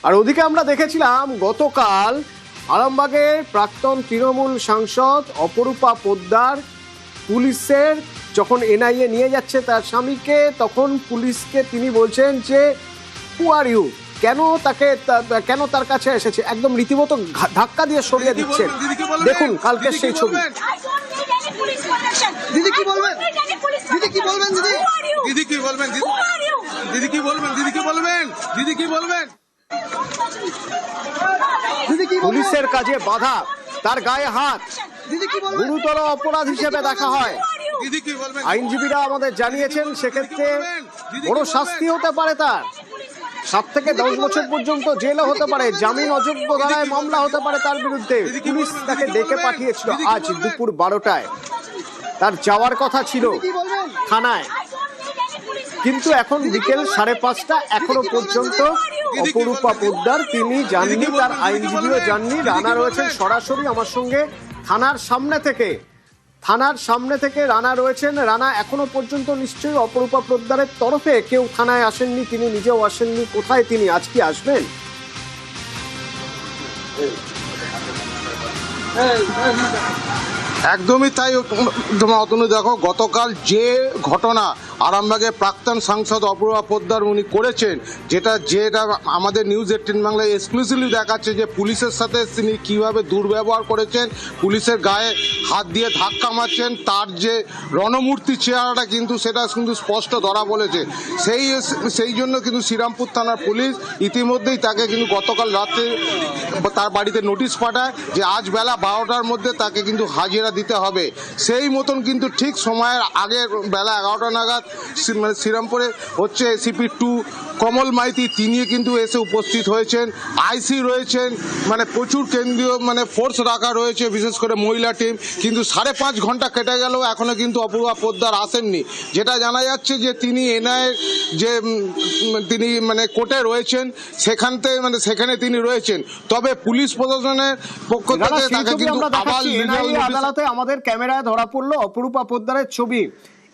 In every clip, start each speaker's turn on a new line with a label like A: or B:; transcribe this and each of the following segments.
A: আর ওদিকে আমরা দেখেছিলাম গতকাল আরামবাগের প্রাক্তন তৃণমূল সাংসদ অপরূপা পোদ্দার পুলিশের যখন এনআইএ নিয়ে যাচ্ছে তার স্বামীকে, তখন পুলিশকে তিনি বলছেন যে হু আর ইউ, কেন তার কাছে এসেছে, একদম রীতিমতো ধাক্কা দিয়ে সরিয়ে দিচ্ছেন। দেখুন কালকের সেই ছবি।
B: দিদি কি বলবেন? দিদি কি বলবেন? দিদি কি বলবেন? দিদি কি বলবেন? দিদি কি বলবেন? দিদি কি বলবেন?
A: পুলিশের কাজে বাধা, তার গায়ে হাত, গুরুতর অপরাধ হিসেবে দেখা হয়। আইনজীবীরা আমাদের জানিয়েছেন সেক্ষেত্রে বড় শাস্তি হতে পারে, তার 7 থেকে 10 বছর পর্যন্ত জেলও হতে পারে, জামিন অযোগ্য ধারায় মামলা হতে পারে তার বিরুদ্ধে। পুলিশ তাকে ডেকে পাঠিয়েছিল আজ দুপুর 12টায়, তার যাওয়ার কথা ছিল থানায়, কিন্তু এখন বিকেল 5:30, এখনো পর্যন্ত অপরূপা পোদ্দার তিনি যাননি, তার আইনজীবীও যাননি। রানা রয়েছেন সরাসরি আমার সঙ্গে থানার সামনে থেকে রানা রয়েছেন। রানা, এখনো পর্যন্ত নিশ্চয়ই অপরূপা পোদ্দারের তরফে কেউ থানায় আসেননি, তিনি নিজেও আসেননি, কোথায় তিনি আজ কি আসবেন?
B: একদমই তাই অতনু। দেখো, গতকাল যে ঘটনা আরামবাগের প্রাক্তন সাংসদ অপরূপা পোদ্দার উনি করেছেন, যেটা আমাদের নিউজ 18 বাংলায় এক্সক্লুসিভলি দেখাচ্ছে যে পুলিশের সাথে তিনি কিভাবে দুর্ব্যবহার করেছেন, পুলিশের গায়ে হাত দিয়ে ধাক্কা মারছেন, তার যে রণমূর্তি চেহারাটা কিন্তু সেটা কিন্তু স্পষ্ট ধরা বলেছে। সেই জন্য কিন্তু শ্রীরামপুর থানার পুলিশ ইতিমধ্যেই তাকে কিন্তু গতকাল রাতে তার বাড়িতে নোটিশ পাঠায় যে আজ বেলা 12টার মধ্যে তাকে কিন্তু হাজিরা দিতে হবে। সেই মতন কিন্তু ঠিক সময়ের আগে বেলা 11টা নাগাদ শ্রীরামপুরে হচ্ছে এসিপি 2 কমল মাইতি, তিনি কিন্তু এসে উপস্থিত হয়েছেন। আইসি রয়েছেন, মানে প্রচুর কেন্দ্রীয় ফোর্স রাখা রয়েছে, বিশেষ করে মহিলা টিম। কিন্তু 5.5 ঘন্টা কেটে গেল, এখনো কিন্তু অপরূপা পোদ্দার আসেননি। যেটা জানা যাচ্ছে যে তিনি এনআইএর যে তিনি কোর্টে রয়েছেন, সেখানে তিনি রয়েছেন। তবে পুলিশ প্রশাসনের পক্ষ থেকে তাকে কিন্তু আবার
A: আদালতে আমাদের ক্যামেরায় ধরা পড়লো অপরূপা পোদ্দারের ছবি।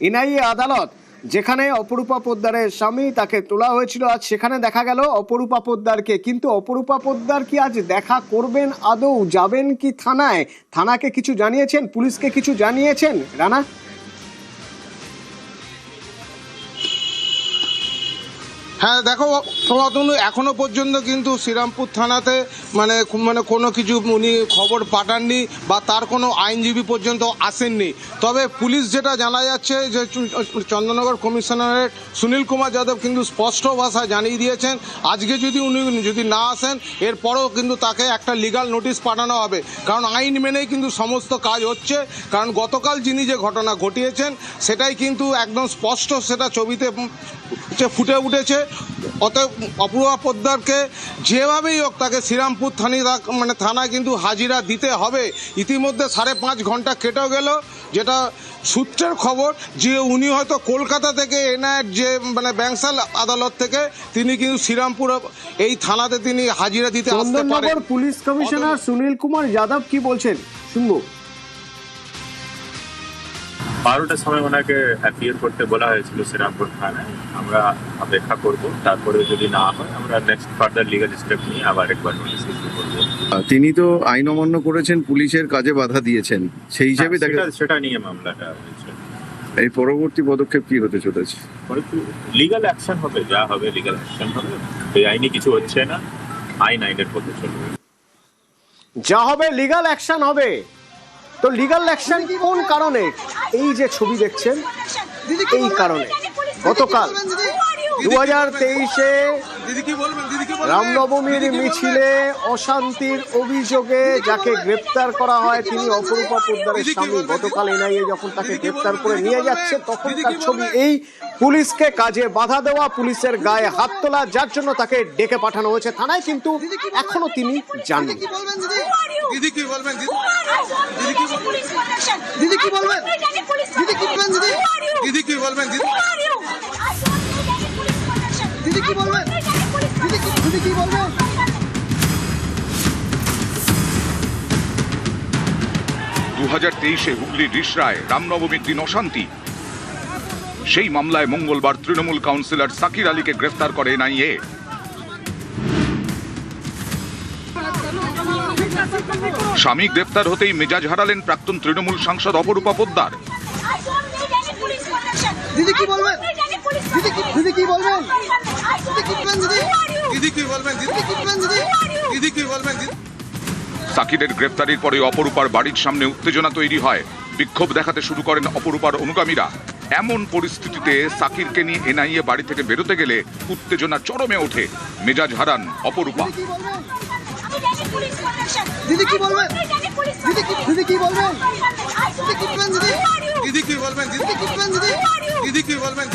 A: এনআইএ আদালত যেখানে অপরূপা পোদ্দারের স্বামী, তাকে তোলা হয়েছিল আজ, সেখানে দেখা গেল অপরূপা পোদ্দারকে। কিন্তু অপরূপা পোদ্দার কি আজ দেখা করবেন, আদৌ যাবেন কি থানায়? থানাকে কিছু জানিয়েছেন, পুলিশকে কিছু জানিয়েছেন রানা?
B: হ্যাঁ, দেখো এখনো পর্যন্ত কিন্তু শ্রীরামপুর থানাতে কোনো কিছু উনি খবর পাঠাননি বা তার কোনো আইনজীবী পর্যন্ত আসেননি। তবে পুলিশ যেটা জানা যাচ্ছে যে চন্দননগর কমিশনারেট সুনীল কুমার যাদব কিন্তু স্পষ্ট ভাষায় জানিয়ে দিয়েছেন আজকে উনি যদি না আসেন, এরপরও কিন্তু তাকে একটা লিগাল নোটিশ পাঠানো হবে। কারণ আইন মেনেই কিন্তু সমস্ত কাজ হচ্ছে। কারণ গতকাল যিনি যে ঘটনা ঘটিয়েছেন সেটাই কিন্তু একদম স্পষ্ট, সেটা ছবিতে ফুটে উঠেছে। অতএব অপরূপা পোদ্দারকে যেভাবেই হোক তাকে শ্রীরামপুর থানায় কিন্তু হাজিরা দিতে হবে। ইতিমধ্যে 5.5 ঘন্টা কেটে গেল, যেটা সূত্রের খবর যে উনি হয়তো কলকাতা থেকে এনআইএর যে ব্যাংসাল আদালত থেকে তিনি কিন্তু শ্রীরামপুর এই থানাতে তিনি হাজিরা দিতে আসতে পারেন।
A: পুলিশ কমিশনার সুনীল কুমার যাদব কি বলছেন শুনবো।
C: 12টার সময় ওনাকে অ্যাপিয়ার করতে বলা হয়েছিল শ্রীরামপুর থানায়। আমরা অপেক্ষা করব, তারপরে যদি না হয় আমরা নেক্সট ফার্দার লিগাল স্টেপ নিয়ে আবার একবার নোটিশ ইস্যু করব।
D: তিনি তো আইন অমান্য করেছেন, পুলিশের কাজে বাধা দিয়েছেন, সেই হিসাবে
C: সেটা নিয়ে মামলাটা হয়েছে।
D: এই পরবর্তী পদক্ষেপ কি হতে চলেছে?
C: লিগাল অ্যাকশন হবে, যা হবে লিগাল অ্যাকশন হবে। বেআইনি কিছু হচ্ছে না, আইনের পথে চলবে,
A: যা হবে লিগাল অ্যাকশন হবে। তো লিগাল অ্যাকশন কোন কারণে? এই যে ছবি দেখছেন, এই কারণে গতকাল 2023-এ রামনবমীর মিছিলে অশান্তির অভিযোগে যাকে গ্রেপ্তার করা হয় তিনি অপরূপা পোদ্দারের স্বামী। গতকাল এনআইএ যখন তাকে গ্রেপ্তার করে নিয়ে যাচ্ছে তখনকার ছবি এই। পুলিশকে কাজে বাধা দেওয়া, পুলিশের গায়ে হাত তোলা, যার জন্য তাকে ডেকে পাঠানো হয়েছে থানায়, কিন্তু এখনো তিনি যাননি।
B: দিদি কি বলবেন? দিদি কি বলবেন? দিদি কি বলবেন? দিদি কি বলবেন? দিদি কি বলবেন? দিদি কি বলবেন?
E: 2023-এ হুগলির রিষড়ায় রামনবমীর দিন অশান্তি। সেই মামলায় মঙ্গলবার তৃণমূল কাউন্সিলর সাকির আলীকে গ্রেফতার করে এনআইএ। স্বামী গ্রেপ্তার হতেই মেজাজ হারালেন প্রাক্তন তৃণমূল সাংসদ অপরূপা পোদ্দার।
F: দিদি কি বলবেন? দিদি কি বলবেন? দিদি কি বলবেন? দিদি কি বলবেন?
E: সাকিরের গ্রেপ্তারির পরে অপরূপার বাড়ির সামনে উত্তেজনা তৈরি হয়। বিক্ষোভ দেখাতে শুরু করেন অপরূপার অনুগামীরা। এমন পরিস্থিতিতে সাকিরকে নিয়ে এনআইএ বাড়ি থেকে বেরোতে গেলে উত্তেজনা চরমে ওঠে। মেজাজ হারান অপরূপা।
F: দিদি কি বলবেন? দিদি কি বলবেন? দিদি কি বলবেন? দিদি কি বলবেন?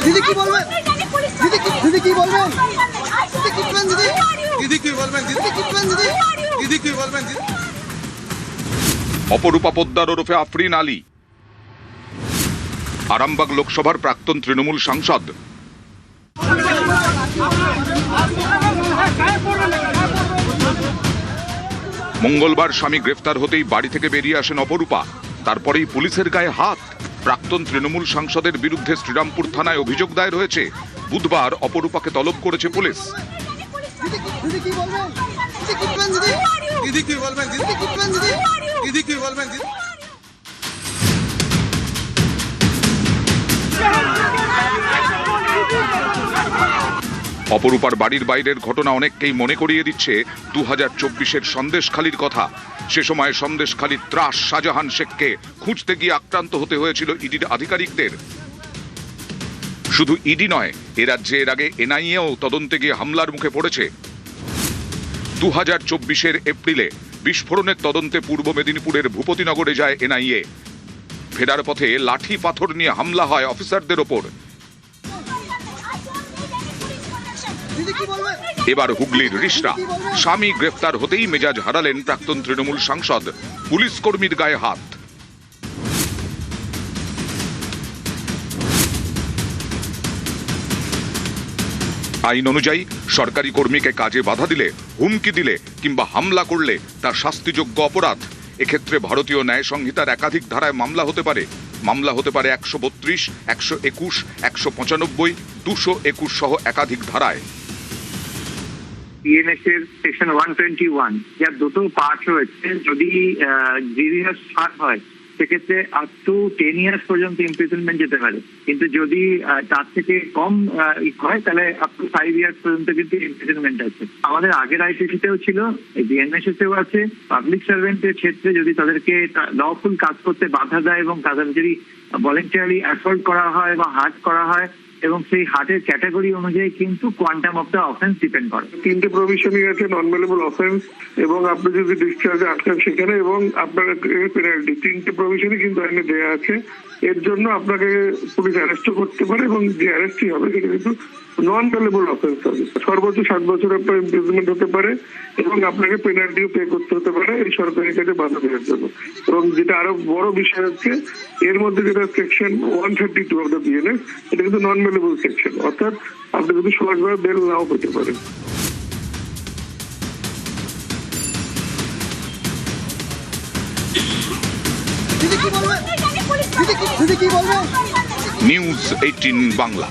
F: দিদি কি বলবেন? দিদি কি বলবেন? দিদি কি বলবেন? দিদি কি বলবেন?
E: অপরূপা পোদ্দার ওরফে আফরিন আলী, আরামবাগ লোকসভার প্রাক্তন তৃণমূল সাংসদ। মঙ্গলবার স্বামী গ্রেফতার হতেই বাড়ি থেকে বেরিয়ে আসেন অপরূপা। তারপরেই পুলিশের গায়ে হাত। প্রাক্তন তৃণমূল সাংসদের বিরুদ্ধে শ্রীরামপুর থানায় অভিযোগ দায়ের হয়েছে। বুধবার অপরূপাকে তলব করেছে পুলিশ।
F: দিদি কি বলবেন? দিদি কি বলবেন? দিদি কি বলবেন?
E: অপরূপার বাড়ির বাইরের ঘটনা অনেককেই মনে করিয়ে দিচ্ছে 2024-এর সন্দেশখালির কথা। সে সময় সন্দেশখালির ত্রাস শাহজাহান শেখকে খুঁজতে গিয়ে আক্রান্ত হতে হয়েছিল ইডির আধিকারিকদের। শুধু ইডি নয়, এ রাজ্যে এর আগে এনআইএও তদন্তে গিয়ে হামলার মুখে পড়েছে। 2024-এর এপ্রিলে বিস্ফোরণের তদন্তে পূর্ব মেদিনীপুরের ভূপতিনগরে যায় এনআইএ। ফেরার পথে লাঠি পাথর নিয়ে হামলা হয় অফিসারদের ওপর। এবার হুগলির রিষড়া। স্বামী গ্রেফতার হতেই মেজাজ হারালেন প্রাক্তন তৃণমূল সাংসদ। পুলিশ কর্মীর গায়ে হাত। আইন অনুযায়ী সরকারি কর্মীকে কাজে বাধা দিলে, হুমকি দিলে কিংবা হামলা করলে তা শাস্তিযোগ্য অপরাধ। এক্ষেত্রে ভারতীয় ন্যায় সংহিতার একাধিক ধারায় মামলা হতে পারে। মামলা হতে পারে 132, 121, 195, 221 সহ একাধিক ধারায়।
G: বিএনএস এর সেকশন 121 যার দুটো পার্ট রয়েছে, যদি গ্রিভিয়াস ফাঁক হয় সেক্ষেত্রে আপ টু 10 ইয়ার্স পর্যন্ত ইমপ্রিজনমেন্ট যেতে পারে, কিন্তু যদি তার থেকে কম হয় তাহলে আপ টু 5 ইয়ার্স পর্যন্ত কিন্তু ইমপ্রিজনমেন্ট আছে। আমাদের আগের আইপিসিতেও ছিল, বিএনএস এও আছে। পাবলিক সার্ভেন্টের ক্ষেত্রে যদি তাদেরকে লফুল কাজ করতে বাধা দেয় এবং তাদের যদি ভলেন্টারি অ্যাসল্ট করা হয় বা হার্ট করা হয়, এবং সেই হার্টের ক্যাটাগরি অনুযায়ী কিন্তু quantum of the offence depend করে।
H: 3টে প্রভিশনই আছে, নন বেলেবল অফেন্স, এবং আপনি যদি ডিসচার্জে আটকান সেখানে, এবং আপনার পেনাল্টি। 3টে প্রভিশনই কিন্তু আইনে দেওয়া আছে। এর জন্য আপনাকে পুলিশ অ্যারেস্টও করতে পারে, এবং যে অ্যারেস্টই হবে সেটা কিন্তু নন বেলেবল অফেন্স হবে। সর্বোচ্চ 7 বছর আপনার ইমপ্রিজনমেন্ট হতে পারে, এবং আপনাকে পেনাল্টিও পে করতে হতে পারে এই সরকারি কাজে বাধা দেওয়ার জন্য। এবং যেটা আরো বড় বিষয় হচ্ছে, এর মধ্যে যেটা সেকশন 132 অফ দ্য বিএনএস, এটা কিন্তু নন বেলেবল সেকশন, অর্থাৎ আপনি যদি সহজভাবে বেল নাও পেতে পারেন।
E: নিউজ 18 বাংলা।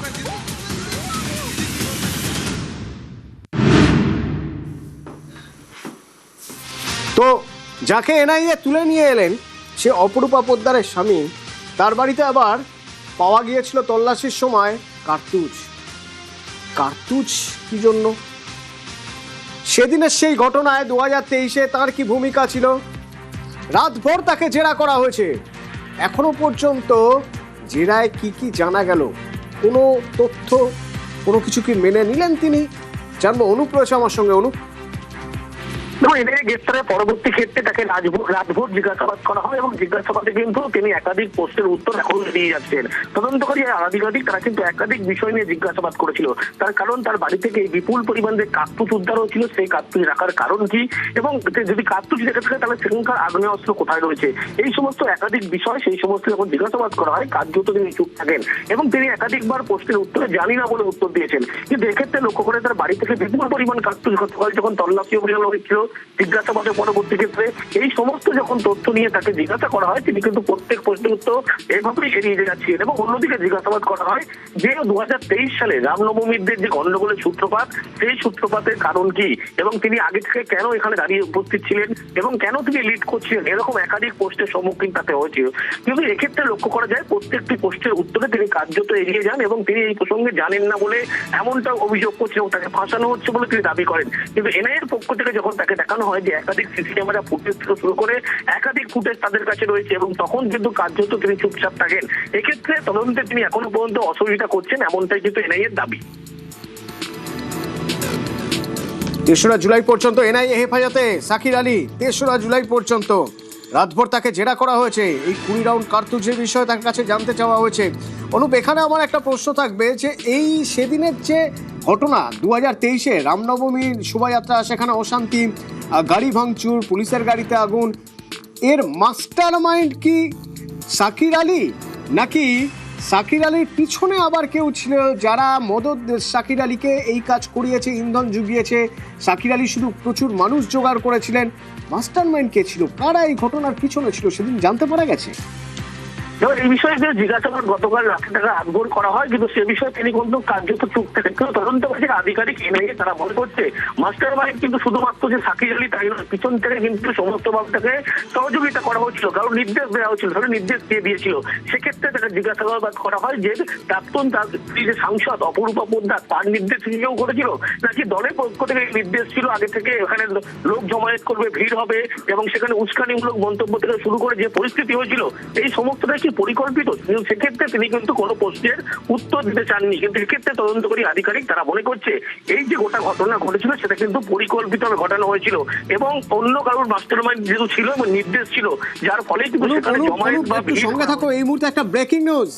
A: তো যাকে এনআইএ তুলে নিয়ে এলেন সে অপরূপা পোদ্দারের স্বামী। তার বাড়িতে আবার পাওয়া গিয়েছিল তল্লাশির সময় কার্তুজ। কার্তুজ কি জন্য? সেদিনের সেই ঘটনায় 2023-এ তার কি ভূমিকা ছিল? রাতভর তাকে জেরা করা হয়েছে। এখনো পর্যন্ত জেরায় কি কি জানা গেল? কোনো তথ্য, কোনো কিছু কি মেনে নিলেন তিনি? জানবো, অনুপ রয়েছে আমার সঙ্গে। অনুপ,
I: এদের গ্রেফতারের পরবর্তী ক্ষেত্রে তাকে রাতভর জিজ্ঞাসাবাদ করা হয়, এবং জিজ্ঞাসাবাদে কিন্তু তিনি একাধিক প্রশ্নের উত্তর এখন দিয়ে যাচ্ছেন। তদন্তকারী আধিকারিক তারা কিন্তু একাধিক বিষয় নিয়ে জিজ্ঞাসাবাদ করেছিল। তার কারণ তার বাড়ি থেকে বিপুল পরিমাণ যে কার্তুজ উদ্ধার হয়েছিল, সেই কার্তুজ রাখার কারণ কি, এবং যদি কার্তুজ রেখে থাকে তাহলে সেখানকার আগ্নেয়াস্ত্র কোথায় রয়েছে, এই সমস্ত একাধিক বিষয়, সেই সমস্ত যখন জিজ্ঞাসাবাদ করা হয় কার্যত তিনি চুপ থাকেন, এবং তিনি একাধিকবার প্রশ্নের উত্তরে জানি না বলে উত্তর দিয়েছেন। কিন্তু এক্ষেত্রে লক্ষ্য করে তার বাড়ি থেকে বিপুল পরিমাণ কার্তুজ গতকাল যখন তল্লাশি অভিযান হয়েছিল জিজ্ঞাসাবাদের পরবর্তী ক্ষেত্রে এই সমস্ত যখন তথ্য নিয়ে তাকে জিজ্ঞাসা করা হয় তিনি কিন্তু প্রত্যেক প্রশ্নের উত্তর এভাবেই এড়িয়ে যাচ্ছেন। এবং অন্যদিকে জিজ্ঞাসাবাদ করা হয় যে 2023 সালে রামনবমীর যে গন্ডগোলের সূত্রপাত, সেই সূত্রপাতের কারণ কি এবং তিনি আগে থেকে কেন এখানে দাঁড়িয়ে উপস্থিত ছিলেন এবং কেন তিনি লিড করছিলেন, এরকম একাধিক প্রশ্নের সম্মুখীন তাতে হয়েছিল। কিন্তু এক্ষেত্রে লক্ষ্য করা যায় প্রত্যেকটি প্রশ্নের উত্তরে তিনি কার্যত এড়িয়ে যান এবং তিনি এই প্রসঙ্গে জানেন না বলে এমনটা অভিযোগ করছেন এবং তাকে ফাঁসানো হচ্ছে বলে তিনি দাবি করেন। কিন্তু এনআইএর পক্ষ থেকে যখন তাকে দেখানো হয় যে একাধিক সিসি ক্যামেরা ফুটেজ থেকে শুরু করে একাধিক ফুটেজ তাদের কাছে রয়েছে এবং তখন কিন্তু কার্যত তিনি চুপচাপ থাকেন। এক্ষেত্রে তদন্তে তিনি এখনো পর্যন্ত অসহযোগিতা করছেন, এমনটাই কিন্তু এনআইএর দাবি।
A: 3রা জুলাই পর্যন্ত এনআইএ হেফাজতে সাকির আলী, 3রা জুলাই পর্যন্ত রাতভর তাকে জেরা করা হয়েছে। এই 20 রাউন্ড কার্তুজের বিষয়ে তার কাছে জানতে চাওয়া হয়েছে। অনুপ, এখানে আমার একটা প্রশ্ন থাকবে যে এই সেদিনের যে ঘটনা 2023-এ রামনবমীর শোভাযাত্রা, সেখানে অশান্তি, গাড়ি ভাঙচুর, পুলিশের গাড়িতে আগুন, এর মাস্টার মাইন্ড কি সাকির আলী, নাকি সাকির আলীর পিছনে আবার কেউ ছিল যারা মদত সাকির আলীকে এই কাজ করিয়েছে, ইন্ধন জুগিয়েছে? সাকির আলী শুধু প্রচুর মানুষ জোগাড় করেছিলেন? মাস্টার মাইন্ড কে ছিল, কারা এই ঘটনার পিছনে ছিল, সেদিন জানতে পারা গেছে?
I: এই বিষয়ে যে জিজ্ঞাসাবাদ গতকাল রাতে তাকে আগ্রহ করা হয়, কিন্তু সে বিষয়ে তিনি কিন্তু কার্যত চুপ থাকেন। কিন্তু তদন্তকারীর আধিকারিক এনআইএ তারা মনে করছে মাস্টার মাইন্ড কিন্তু শুধুমাত্র যে সাকির আলী তাই নয়, পিছন থেকে কিন্তু সমস্ত ভাবটাকে সহযোগিতা করা হচ্ছিল, কারণ নির্দেশ দেওয়া হচ্ছিল, ধরে নির্দেশ দিয়ে দিয়েছিল। সেক্ষেত্রে তাকে জিজ্ঞাসাবাদ করা হয় যে প্রাক্তন যে সাংসদ অপরূপা পোদ্দার তার নির্দেশ কেউ করেছিল নাকি দলের পক্ষ থেকে নির্দেশ ছিল আগে থেকে এখানে লোক জমায়েত করবে, ভিড় হবে এবং সেখানে উস্কানিমূলক মন্তব্য থেকে শুরু করে যে পরিস্থিতি হয়েছিল এই সমস্তটাই পরিকল্পিত। সেক্ষেত্রে তিনি কিন্তু কোনো প্রশ্নের উত্তর দিতে চাননি। কিন্তু এক্ষেত্রে তদন্তকারী আধিকারিক তারা মনে করছে এই যে গোটা ঘটনা ঘটেছিল সেটা কিন্তু পরিকল্পিতভাবে ঘটানো হয়েছিল এবং অন্য কারোর মাস্টার মাইন্ড যেহেতু ছিল এবং নির্দেশ ছিল, যার ফলে কিন্তু সেখানে জমায়েত বা
A: সঙ্গে থাকো, এই মুহূর্তে একটা ব্রেকিং নিউজ।